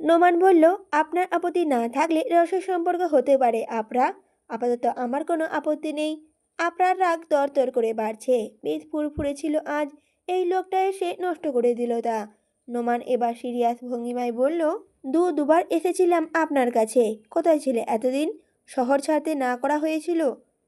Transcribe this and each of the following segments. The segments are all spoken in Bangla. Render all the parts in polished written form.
নোমান বলল, আপনার আপত্তি না থাকলে রসের সম্পর্ক হতে পারে আপরা। আপাতত আমার কোনো আপত্তি নেই। আপনার রাগ তরতর করে বাড়ছে। বেশ ফুরফুরে ছিল আজ, এই লোকটা এসে নষ্ট করে দিল তা। নোমান এবার সিরিয়াস ভঙ্গিমায় বলল, দুবার এসেছিলাম আপনার কাছে। কোথায় ছিলে এতদিন? শহর ছাড়তে না করা হয়েছিল?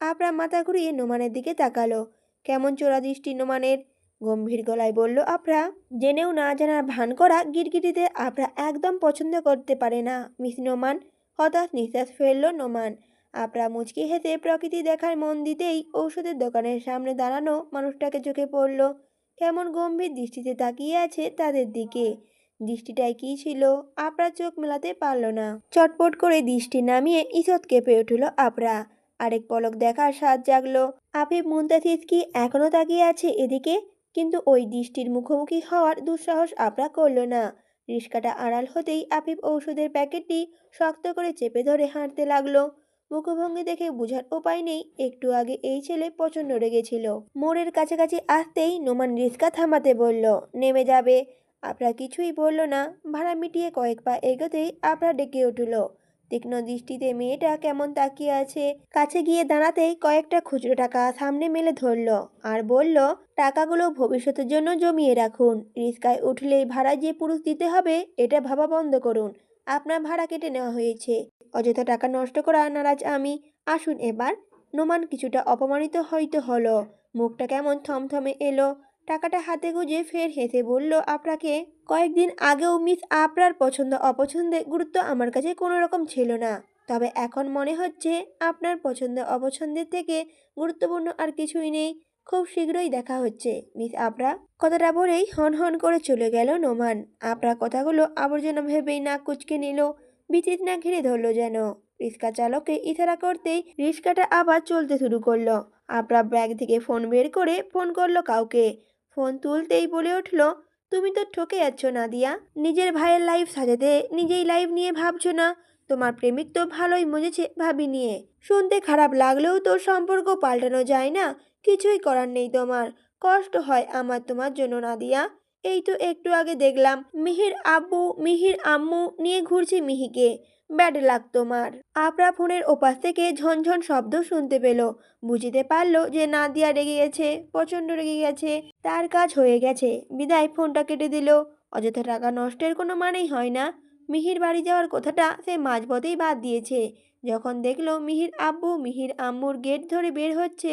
আপরা মাথা ঘুরিয়ে নোমানের দিকে তাকালো। কেমন চোরা দৃষ্টি নোমানের। গম্ভীর গলায় বলল আপরা, জেনেও না জানার ভান করা গিরগিটিতে আপরা একদম পছন্দ করতে পারে না মিস নোমান। হতাশ নিঃশ্বাস ফেলল নোমান। আপরা মুচকি হেসে প্রকৃতি দেখার মন দিতেই ঔষধের দোকানের সামনে দাঁড়ানো মানুষটাকে চোখে পড়ল। কেমন গম্ভীর দৃষ্টিতে তাকিয়ে আছে তাদের দিকে। দৃষ্টিটায় কি ছিল আপরা চোখ মেলাতে পারল না। চটপট করে দৃষ্টি নামিয়ে ঈষৎ কেঁপে উঠল আপরা। আরেক পলক দেখার স্বাদ জাগলো। আফিফ মুনতাসির কি এখনো তাকিয়ে আছে এদিকে? কিন্তু ওই দৃষ্টির মুখোমুখি হওয়ার দুঃসাহস আপরা করল না। রিস্কাটা আড়াল হতেই আফিফ ঔষধের প্যাকেটটি শক্ত করে চেপে ধরে হাঁটতে লাগলো। মুখভঙ্গি দেখে বোঝার উপায় নেই একটু আগে এই ছেলে প্রচণ্ড রেগেছিল। মোড়ের কাছাকাছি আসতেই নোমান রিস্কা থামাতে বলল, নেমে যাবে। আপরা কিছুই বলল না। ভাড়া মিটিয়ে কয়েক পা এগোতেই আপরা ডেকে উঠল। তীক্ষ্ণ দৃষ্টিতে মেয়েটা কেমন তাকিয়ে আছে। কাছে গিয়ে দাঁড়াতেই কয়েকটা খুচরো টাকা সামনে মেলে ধরল আর বলল, টাকাগুলো ভবিষ্যতের জন্য জমিয়ে রাখুন। রিস্কায় উঠলেই ভাড়া যে পুরুষ দিতে হবে এটা ভাবা বন্ধ করুন। আপনার ভাড়া কেটে নেওয়া হয়েছে। অযথা টাকা নষ্ট করা নারাজ আমি। আসুন এবার। নোমান কিছুটা অপমানিত হয়তো হলো। মুখটা কেমন থমথমে এলো। টাকাটা হাতে গুঁজে ফের হেসে বলল আপনাকে, কয়েকদিন আগেও মিস আপনার পছন্দ অপছন্দে গুরুত্ব আমার কাছে কোনো রকম ছিল না। তবে এখন মনে হচ্ছে আপনার পছন্দ অপছন্দের থেকে গুরুত্বপূর্ণ আর কিছুই নেই। খুব শীঘ্রই দেখা হচ্ছে মিস আপরা। কথাটা বলেই হন হন করে চলে গেল নোমান। আপরা কথাগুলো আবর্জনা ভেবেই নাক কুঁচকে নিল। বিচিত্রা ঘিরে ধরল যেন। রিক্সা চালককে ইশারা করতেই রিক্সাটা আবার চলতে শুরু করলো। আপরা ব্যাগ থেকে ফোন বের করে ফোন করলো কাউকে। ফোন তুলতেই বলে উঠল, তুমি তো ঠকে যাচ্ছ নাদিয়া। নিজের ভাইয়ের লাইফ সাজাতে নিজেই লাইফ নিয়ে ভাবছো না। তোমার প্রেমিক তো ভালোই মজেছে ভাবি নিয়ে। শুনতে খারাপ লাগলেও তো সম্পর্ক পাল্টানো যায় না। কিছুই করার নেই তোমার। কষ্ট হয় আমার তোমার জন্য নাদিয়া। এই তো একটু আগে দেখলাম মিহির আব্বু মিহির আম্মু নিয়ে ঘুরছে মিহিকে। ব্যাড লাক তোমার। আপরা ফোনের ওপাশ থেকে ঝনঝন শব্দ শুনতে পেল। বুঝতে পারলো যে নাদিয়া রেগে গেছে, প্রচণ্ড রেগে গেছে। তার কাজ হয়ে গেছে। বিদায় ফোনটা কেটে দিল। অযথা টাকা নষ্টের কোনো মানেই হয় না। মিহির বাড়ি যাওয়ার কথাটা সে মাঝপথেই বাদ দিয়েছে। যখন দেখলো মিহির আব্বু মিহির আম্মুর গেট ধরে বের হচ্ছে,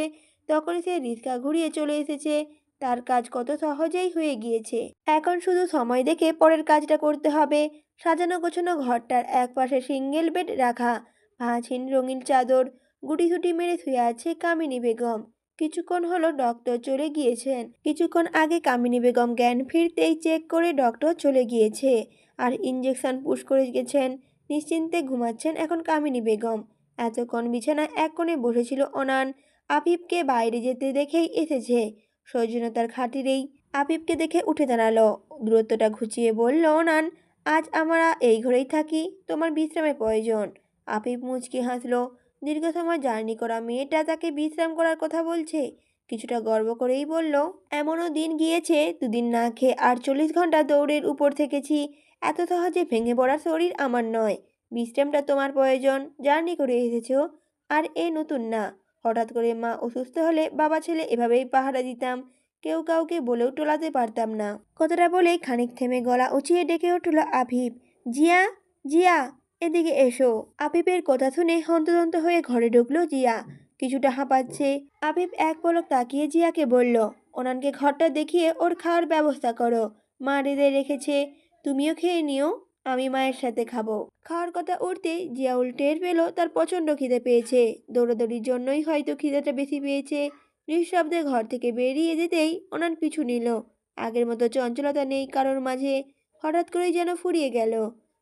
তখন সে রিক্সা ঘুরিয়ে চলে এসেছে। তার কাজ কত সহজেই হয়ে গিয়েছে। এখন শুধু সময় দেখে পরের কাজটা করতে হবে। সাজানো গোছানো ঘরটার একপাশে সিঙ্গেল বেড রাখা, ভাঁজহীন রঙিন চাদর। গুটিসুটি মেরে শুয়ে আছে কামিনী বেগম। কিছুক্ষণ হলো ডক্টর চলে গিয়েছেন। কিছুক্ষণ আগে কামিনী বেগম জ্ঞান ফিরতেই চেক করে ডক্টর চলে গিয়েছে আর ইঞ্জেকশন পুশ করে গেছেন। নিশ্চিন্তে ঘুমাচ্ছেন এখন কামিনী বেগম। এতক্ষণ বিছানায় এক কোণে বসেছিল অনান। আফিফকে বাইরে যেতে দেখেই এসেছে। সৌজন্যতার খাতিরেই আফিফকে দেখে উঠে দাঁড়ালো। দূরত্বটা ঘুচিয়ে বলল অনান, আজ আমরা এই ঘরেই থাকি, তোমার বিশ্রামের প্রয়োজন। আফিফ মুচকি হাসলো। দীর্ঘ সময় জার্নি করা মেয়েটা তাকে বিশ্রাম করার কথা বলছে। কিছুটা গর্ব করেই বলল, এমনও দিন গিয়েছে 2 দিন না খেয়ে 48 ঘন্টা দৌড়ের উপর থেকেছি। এত সহজে ভেঙে পড়া শরীর আমার নয়। বিশ্রামটা তোমার প্রয়োজন। জার্নি করে এসেছো। আর এ নতুন না। হঠাৎ করে মা অসুস্থ হলে বাবা ছেলে এভাবেই পাহারা দিতাম। কেউ কাউকে বলেও টোলাতে পারতাম না। কথাটা বলেই খানিক থেমে গলা উঁচিয়ে ডেকে উঠল আফিফ, জিয়া, জিয়া, এদিকে এসো। আফিফের কথা শুনে হন্তদন্ত হয়ে ঘরে ঢুকলো জিয়া। কিছুটা হাঁপাচ্ছে। আফিফ এক পলক তাকিয়ে জিয়াকে বলল, ওনানকে ঘরটা দেখিয়ে ওর খাওয়ার ব্যবস্থা করো। মা রেঁধে রেখেছে, তুমিও খেয়ে নিও। আমি মায়ের সাথে খাবো। খাওয়ার কথা উঠতেই জিয়াউল টের পেল তার প্রচণ্ড খিদে পেয়েছে। দৌড়াদৌড়ির জন্যই হয়তো খিদেটা বেশি পেয়েছে। নিঃশব্দে ঘর থেকে বেরিয়ে যেতেই ওনান পিছু নিল। আগের মতো চঞ্চলতা নেই কারোর মাঝে। হঠাৎ করেই যেন ফুরিয়ে গেল।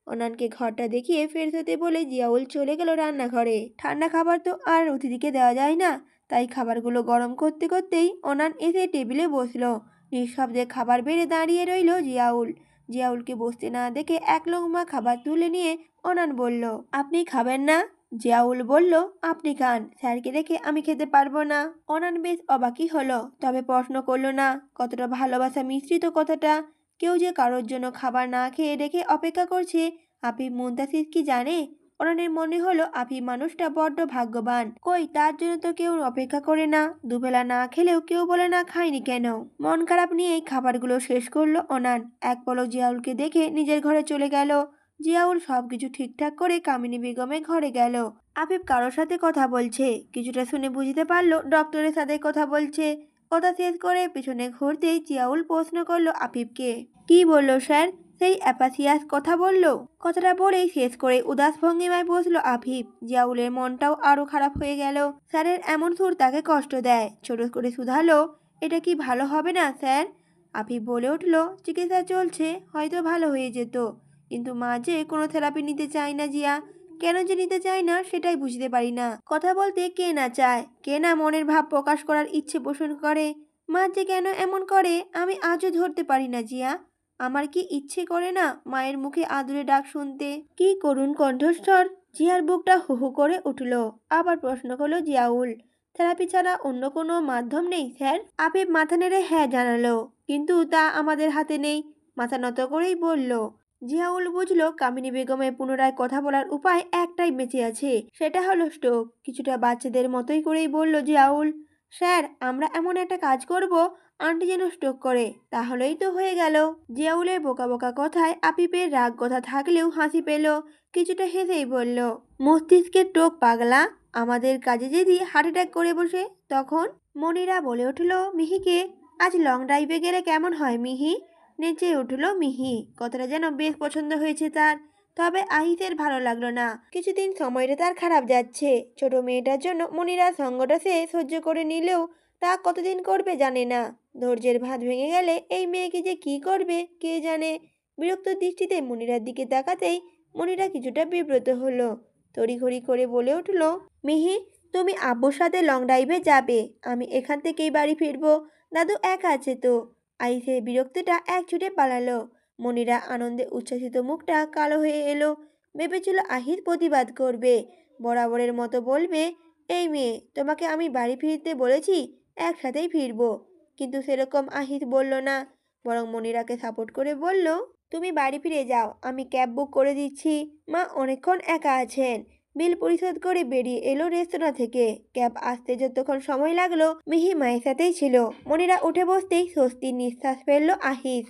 অনানকে ঘরটা দেখিয়ে ফের হতে বলে জিয়াউল চলে গেল রান্নাঘরে। ঠান্ডা খাবার তো আর অতিথিকে দেওয়া যায় না। তাই খাবারগুলো গরম করতে করতেই অনান এসে টেবিলে বসলো। নিঃশব্দে খাবার বেড়ে দাঁড়িয়ে রইল জিয়াউল। জিয়াউলকে বসতে না দেখে এক লোকমা খাবার তুলে নিয়ে অনান বলল, আপনি খাবেন না? জিয়াউল বলল, আপনি খান, স্যারকে রেখে আমি খেতে পারবো না। অনান বেশ অবাকই হলো, তবে প্রশ্ন করলো না। কতটা ভালোবাসা মিশ্রিত কথাটা। কেউ যে কারোর জন্য খাবার না খেয়ে রেখে অপেক্ষা করছে আফিফ মুনতাসির কি জানে? অরণ্যের মনে হলো আফিফ মানুষটা বড্ড ভাগ্যবান। কই তার জন্য তো কেউ অপেক্ষা করে না। দুবেলা না খেলেও কেউ বলে না খায়নি কেন। মন খারাপ নিয়েই খাবারগুলো শেষ করলো অনান। এক পলক জিয়াউলকে দেখে নিজের ঘরে চলে গেল। জিয়াউল সবকিছু ঠিকঠাক করে কামিনী বেগমের ঘরে গেল। আফিফ কারোর সাথে কথা বলছে। কিছুটা শুনে বুঝতে পারলো ডক্টরের সাথে কথা বলছে। কথা শেষ করে পিছনে ঘুরতেই জিয়াউল প্রশ্ন করলো আফিফকে, কি বললো স্যার? সেই অ্যাপাসিয়াস কথা বলল। কথাটা বলেই শেষ করে উদাস ভঙ্গিমায় বসলো আফিফ। জিয়াউলের মনটাও আরো খারাপ হয়ে গেল। স্যারের এমন সুর তাকে কষ্ট দেয়। ছোট করে শুধালো, এটা কি ভালো হবে না স্যার? আফিফ বলে উঠল, চিকিৎসা চলছে, হয়তো ভালো হয়ে যেত। কিন্তু মা যে কোনো থেরাপি নিতে চায় না জিয়া। কেন যে নিতে চায় না সেটাই বুঝতে পারি না। কথা বলতে কে না চায়, কে না মনের ভাব প্রকাশ করার ইচ্ছে পোষণ করে। মা যে কেন এমন করে আমি আজও ধরতে পারি না জিয়া। আমার কি ইচ্ছে করে না মায়ের মুখে আদুরে ডাক শুনতে? কি করুণ কণ্ঠস্বর! জিয়ার বুকটা হু হু করে উঠল। আবার প্রশ্ন করলো জিয়াউল, থেরাপি ছাড়া অন্য কোনো মাধ্যম নেই স্যার? আফিফ মাথা নেড়ে হ্যাঁ জানালো। কিন্তু তা আমাদের হাতে নেই। মাথা নত করেই বলল। জিয়াউল বুঝলো কামিনী বেগমের পুনরায় কথা বলার উপায় একটাই বেঁচে আছে, সেটা হলো স্ট্রোক। কিছুটা বাচ্চাদের মতোই করেই বলল জিয়াউল, স্যার আমরা এমন একটা কাজ করব আন্টি যেন স্ট্রোক করে, তাহলেই তো হয়ে গেল। জিয়াউলের বোকা বোকা কথায় আপিপের রাগ কথা থাকলেও হাসি পেল। কিছুটা হেসেই বলল, মস্তিষ্কের টোক পাগলা, আমাদের কাজে যদি হার্ট অ্যাটাক করে বসে তখন? মনিরা বলে উঠল মিহিকে, আজ লং ড্রাইভে গেলে কেমন হয় মিহি? নেচে উঠল মিহি। কথাটা যেন বেশ পছন্দ হয়েছে তার। তবে আহিতের ভালো লাগলো না। কিছুদিন সময়টা তার খারাপ যাচ্ছে। ছোট মেয়েটার জন্য মনিরা সঙ্গটা সে সহ্য করে নিলেও তা কতদিন করবে জানে না। ধৈর্যের ভাত ভেঙে গেলে এই মেয়েকে যে কি করবে কে জানে। বিরক্ত দৃষ্টিতে মনিরার দিকে তাকাতেই মনিরা কিছুটা বিব্রত হলো। তড়িঘড়ি করে বলে উঠল, মিহি তুমি আব্বুর সাথে লং ড্রাইভে যাবে, আমি এখান থেকেই বাড়ি ফিরবো। দাদু একা আছে তো। আইসের বিরক্তিটা এক ছুটে পালালো। মনিরা আনন্দে উচ্ছ্বাসিত মুখটা কালো হয়ে এলো। ভেবেছিল আহিত প্রতিবাদ করবে, বরাবরের মতো বলবে, এই মেয়ে তোমাকে আমি বাড়ি ফিরতে বলেছি, একসাথেই ফিরবো। কিন্তু সেরকম আহিত বলল না, বরং মনিরাকে সাপোর্ট করে বলল, তুমি বাড়ি ফিরে যাও, আমি ক্যাব বুক করে দিচ্ছি। মা অনেকক্ষণ একা আছেন। বিল পরিশোধ করে বেরিয়ে এলো রেস্তোরাঁ থেকে। ক্যাব আসতে যতক্ষণ সময় লাগলো মিহি মায়ের সাথেই ছিল। মনিরা উঠে বসতেই স্বস্তির নিঃশ্বাস ফেলল আহিস।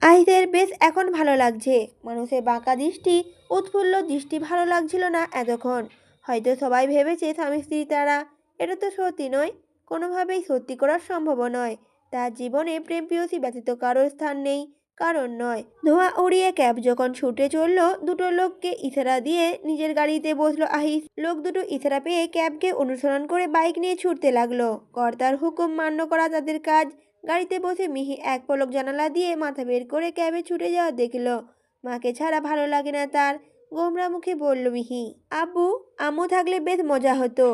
আহিসের বেশ এখন ভালো লাগছে। মানুষের বাঁকা দৃষ্টি, উৎফুল্ল দৃষ্টি ভালো লাগছিল না এতক্ষণ। হয়তো সবাই ভেবেছে স্বামী স্ত্রী তারা। এটা তো সত্যি নয়, কোনোভাবেই সত্যি করা সম্ভব নয়। তার জীবনে প্রেম প্রেয়সী ব্যতীত কারোর স্থান নেই, কারণ নয়। ধোঁয়া উড়িয়ে ক্যাব যখন ছুটে চলল, দুটো লোককে ইশারা দিয়ে নিজের গাড়িতে বসলো আহিস। লোক দুটো ইশারা পেয়ে ক্যাবকে অনুসরণ করে বাইক নিয়ে ছুটতে লাগলো। কর্তার হুকুম মান্য করা তাদের কাজ। গাড়িতে বসে মিহি এক পলক জানালা দিয়ে মাথা বের করে ক্যাবে ছুটে যাওয়া দেখল। মাকে ছাড়া ভালো লাগে না তার। গোমরা মুখে বলল মিহি, আব্বু আম্মু থাকলে বেশ মজা হতো।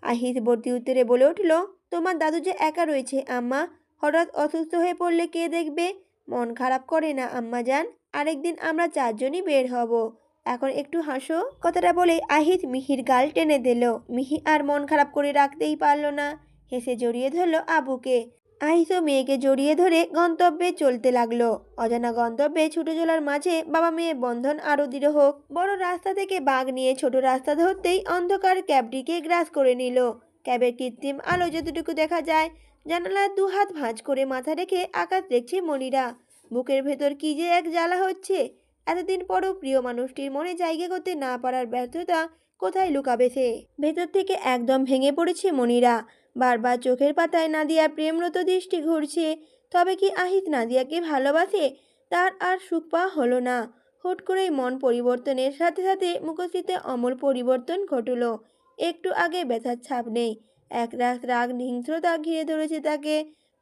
আহিস ভর্তি উত্তরে বলে উঠল, তোমার দাদু যে একা রয়েছে আম্মা, হঠাৎ অসুস্থ হয়ে পড়লে কে দেখবে? মন খারাপ করে না আম্মা যান, আরেকদিন আমরা চারজনই বের হব। এখন একটু হাসো। কথাটা বলে আহিত মিহির গাল টেনে দিল। মিহি আর মন খারাপ করে রাখতেই পারল না, হেসে জড়িয়ে ধরল আবুকে। আহিসও মেয়েকে জড়িয়ে ধরে গন্তব্যে চলতে লাগলো। অজানা গন্তব্যে ছুটে চলার মাঝে বাবা মেয়ের বন্ধন আরো দৃঢ় হোক। বড় রাস্তা থেকে বাঁক নিয়ে ছোট রাস্তা ধরতেই অন্ধকার ক্যাবটিকে গ্রাস করে নিল। ক্যাবের কৃত্রিম আলো যতটুকু দেখা যায়, জানালার দুহাত ভাঁজ করে মাথা রেখে আকাশ দেখছে মনিরা। বুকের ভেতর কি যে এক জ্বালা হচ্ছে। এতদিন পরও প্রিয় মানুষটির মনে জায়গা করতে না পারার ব্যর্থতা কোথায় লুকাবে সে? ভেতর থেকে একদম ভেঙে পড়েছে মনিরা। বারবার চোখের পাতায় নাদিয়ার প্রেমরত দৃষ্টি ঘুরছে। তবে কি আহিত নাদিয়াকে ভালোবাসে? তার আর সুখ পাওয়া হলো না। হুট করেই মন পরিবর্তনের সাথে সাথে মুখশ্রীতে অমল পরিবর্তন ঘটল। একটু আগে ব্যথার ছাপ নেই, এক রাত রাগ হিংস্রতা ঘিরে ধরেছে তাকে।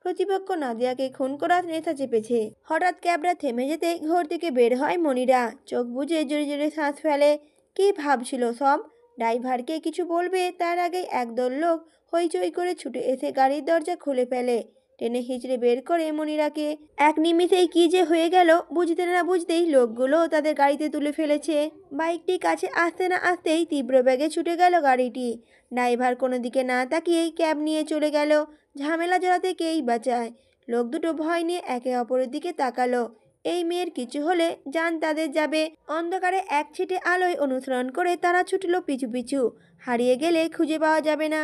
প্রতিপক্ষ নাদিয়াকে খুন করার নেশা চেপেছে। হঠাৎ ক্যাবটা থেমে যেতে ঘর থেকে বের হয় মনিরা। চোখ বুজে জোরে জোরে শ্বাস ফেলে। কি ভাবছিল সব? ড্রাইভারকে কিছু বলবে তার আগে একদল লোক হইচই করে ছুটে এসে গাড়ির দরজা খুলে ফেলে। টেনে হিঁচড়ে বের করে মনিরাকে। এক নিমিষেই কি যে হয়ে গেল বুঝতে না বুঝতেই লোকগুলো তাদের গাড়িতে তুলে ফেলেছে। বাইকটি কাছে আসতে না আসতেই তীব্র বেগে ছুটে গেল গাড়িটি। ড্রাইভার কোনো দিকে না তাকিয়েই ক্যাব নিয়ে চলে গেল। ঝামেলা জড়াতে কেই বাঁচায়। লোক দুটো ভয় নিয়ে একে অপরের দিকে তাকালো। এই মেয়ের কিছু হলে জান তাদের যাবে। অন্ধকারে এক ছিটে আলোয় অনুসরণ করে তারা ছুটল পিছু পিছু। হারিয়ে গেলে খুঁজে পাওয়া যাবে না।